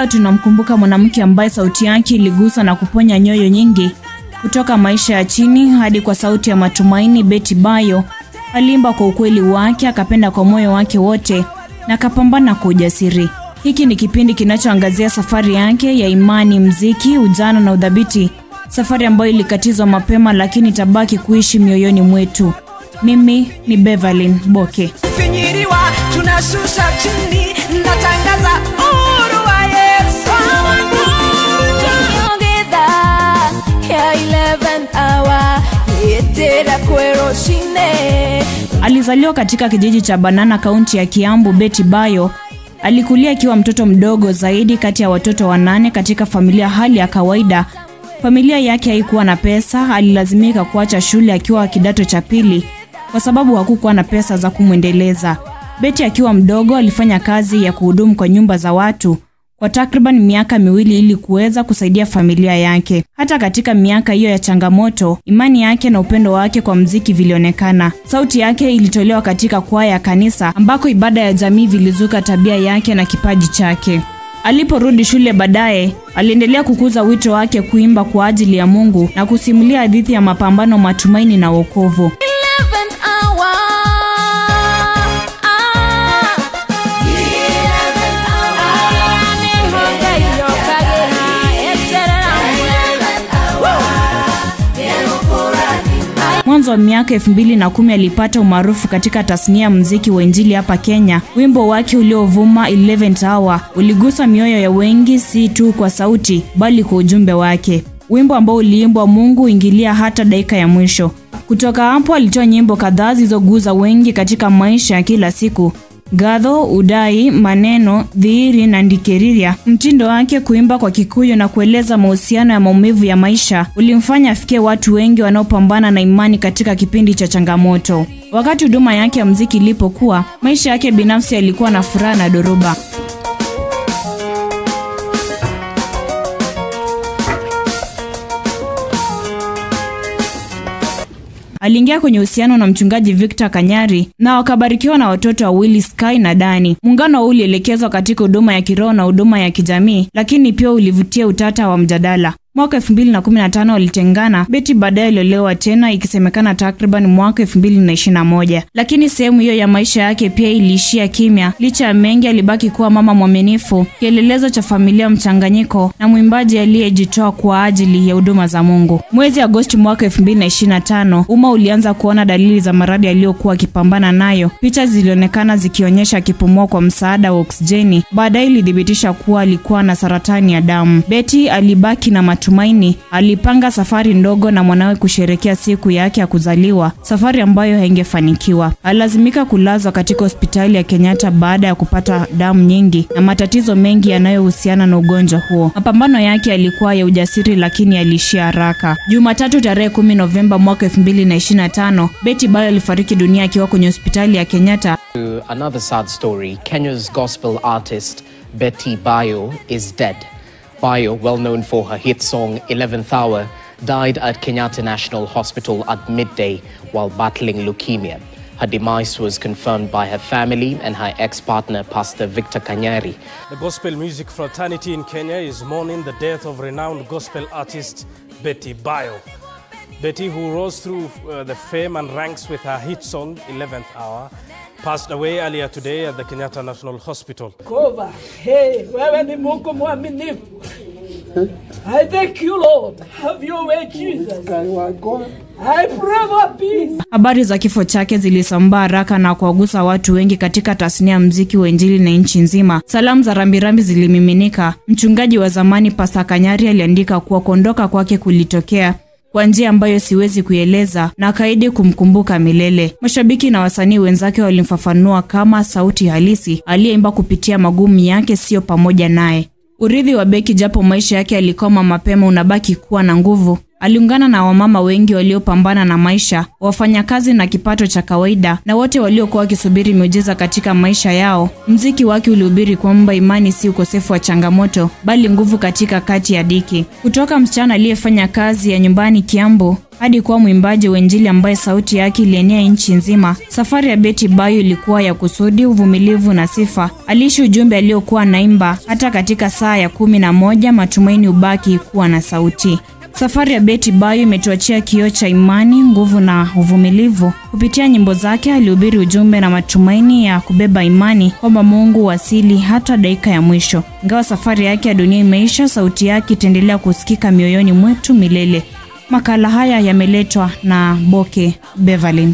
Leo tunamkumbuka mwanamke ambaye sauti yake iligusa na kuponya nyoyo nyingi. Kutoka maisha ya chini hadi kwa sauti ya matumaini, Betty Bayo aliimba kwa ukweli wake, akapenda kwa moyo wake wote na akapambana kwa ujasiri. Hiki ni kipindi kinachoangazia safari yake ya imani, muziki, ujana na udhabiti. Safari ambayo ilikatizwa mapema lakini tabaki kuishi mioyoni mwetu. Mimi ni Beverly Boke. Finyiriwa tunashusha chini natangaza uhuru wa Yesu. Ya 11 hour yetera kwero shine. Alizaliwa katika kijiji cha Banana, kaunti ya Kiambu. Betty Bayo alikulia akiwa mtoto mdogo zaidi kati ya watoto 8 katika familia hali ya kawaida. Familia yake haikuwa na pesa, alilazimika kuacha shule akiwa kidato cha pili kwa sababu hakukuwa na pesa za kumwendeleza. Betty akiwa mdogo alifanya kazi ya kuhudumu kwa nyumba za watu kwa takriban miaka 2 ili kuweza kusaidia familia yake. Hata katika miaka hiyo ya changamoto, imani yake na upendo wake kwa muziki vilionekana. Sauti yake ilitolewa katika kwaya ya kanisa ambako ibada ya jamii vilizuka tabia yake na kipaji chake. Aliporudi shule baadaye, aliendelea kukuza wito wake kuimba kwa ajili ya Mungu na kusimulia hadithi ya mapambano, matumaini na wokovu. Mwanzo wa miaka 2010 alipata umaarufu katika tasnia ya muziki wa injili hapa Kenya. Wimbo wake uliovuma 11 Hour uligusa mioyo ya wengi, si tu kwa sauti bali kwa ujumbe wake. Wimbo ambao uliimbwa Mungu ingilia hata dakika ya mwisho. Kutoka hapo alitoa nyimbo kadhaa zilizoguza wengi katika maisha ya kila siku. Gadho, Udai, Maneno, Dhihiri na Ndikeriria. Mtindo wake kuimba kwa Kikuyu na kueleza mahusiano ya maumivu ya maisha ulimfanya afikie watu wengi wanaopambana na imani katika kipindi cha changamoto. Wakati huduma yake ya muziki ilipokuwa, maisha yake binafsi yalikuwa na furaha na dhoruba. Aliingia kwenye uhusiano na mchungaji Victor Kanyari na wakabarikiwa na watoto wawili, Sky na Dani. Muungano huu ulielekezwa katika huduma ya kiroho na huduma ya kijamii, lakini pia ulivutia utata wa mjadala. Mwaka 2015 walitengana. Betty baadaye aliolewa tena, ikisemekana takriban mwaka 2021. Lakini sehemu hiyo ya maisha yake pia iliishia kimya. Licha ya mengi, alibaki kuwa mama mwaminifu, kielelezo cha familia mchanganyiko na mwimbaji aliyejitoa kwa ajili ya huduma za Mungu. Mwezi Agosti mwaka 2025, umma ulianza kuona dalili za maradhi aliyokuwa akipambana nayo. Picha zilionekana zikionyesha akipumua kwa msaada wa oksijeni. Baadaye ilithibitisha kuwa alikuwa na saratani ya damu. Betty alibaki na matumaini. Alipanga safari ndogo na mwanawe kusherehekea siku yake ya kuzaliwa, safari ambayo haingefanikiwa. Alilazimika kulazwa katika hospitali ya Kenyatta baada ya kupata damu nyingi na matatizo mengi yanayohusiana na ugonjwa huo. Mapambano yake yalikuwa ya ujasiri lakini yaliishia haraka. Jumatatu tarehe 10 Novemba mwaka 2025, Betty Bayo alifariki dunia akiwa kwenye hospitali ya Kenyatta. Another sad story. Kenya's gospel artist Betty Bayo is dead. Bayo, well known for her hit song 11th Hour, died at Kenyatta National Hospital at midday while battling leukemia. Her demise was confirmed by her family and her ex-partner, Pastor Victor Kanyari. The gospel music fraternity in Kenya is mourning the death of renowned gospel artist Betty Bayo. Betty, who rose through the fame and ranks with her hit song 11th Hour, passed away earlier today at the Kenyatta National Hospital. Hey, wewe ni Mungu mwaminifu. I thank you, Lord. Have your way, Jesus. I pray for peace. Habari za kifo chake zilisambaa haraka na kuwagusa watu wengi katika tasnia ya muziki wa injili na nchi nzima. Salamu za rambirambi zilimiminika. Mchungaji wa zamani Pastor Kanyari aliandika kuwa kuondoka kwake kulitokea kwa njia ambayo siwezi kueleza na akaahidi kumkumbuka milele. Mashabiki na wasanii wenzake walimfafanua kama sauti halisi aliyeimba kupitia magumu yake, sio pamoja naye. Urithi wa Betty, japo maisha yake yalikoma mapema, unabaki kuwa na nguvu. Aliungana na wamama wengi waliopambana na maisha, wafanyakazi na kipato cha kawaida, na wote waliokuwa wakisubiri miujiza katika maisha yao. Mziki wake ulihubiri kwamba imani si ukosefu wa changamoto, bali nguvu katika kati ya dhiki. Kutoka msichana aliyefanya kazi ya nyumbani Kiambu hadi kuwa mwimbaji wa Injili ambaye sauti yake ilienea nchi nzima, safari ya Betty Bayo ilikuwa ya kusudi, uvumilivu na sifa. Aliishi ujumbe aliokuwa naimba hata katika saa ya 11, matumaini ubaki kuwa na sauti. Safari ya Betty Bayo imetuachia kioo cha imani, nguvu na uvumilivu. Kupitia nyimbo zake alihubiri ujumbe na matumaini ya kubeba imani kwamba Mungu wasili hata dakika ya mwisho. Ingawa safari yake ya dunia imeisha, sauti yake itaendelea kusikika mioyoni mwetu milele. Makala haya yameletwa na Boke Beverly.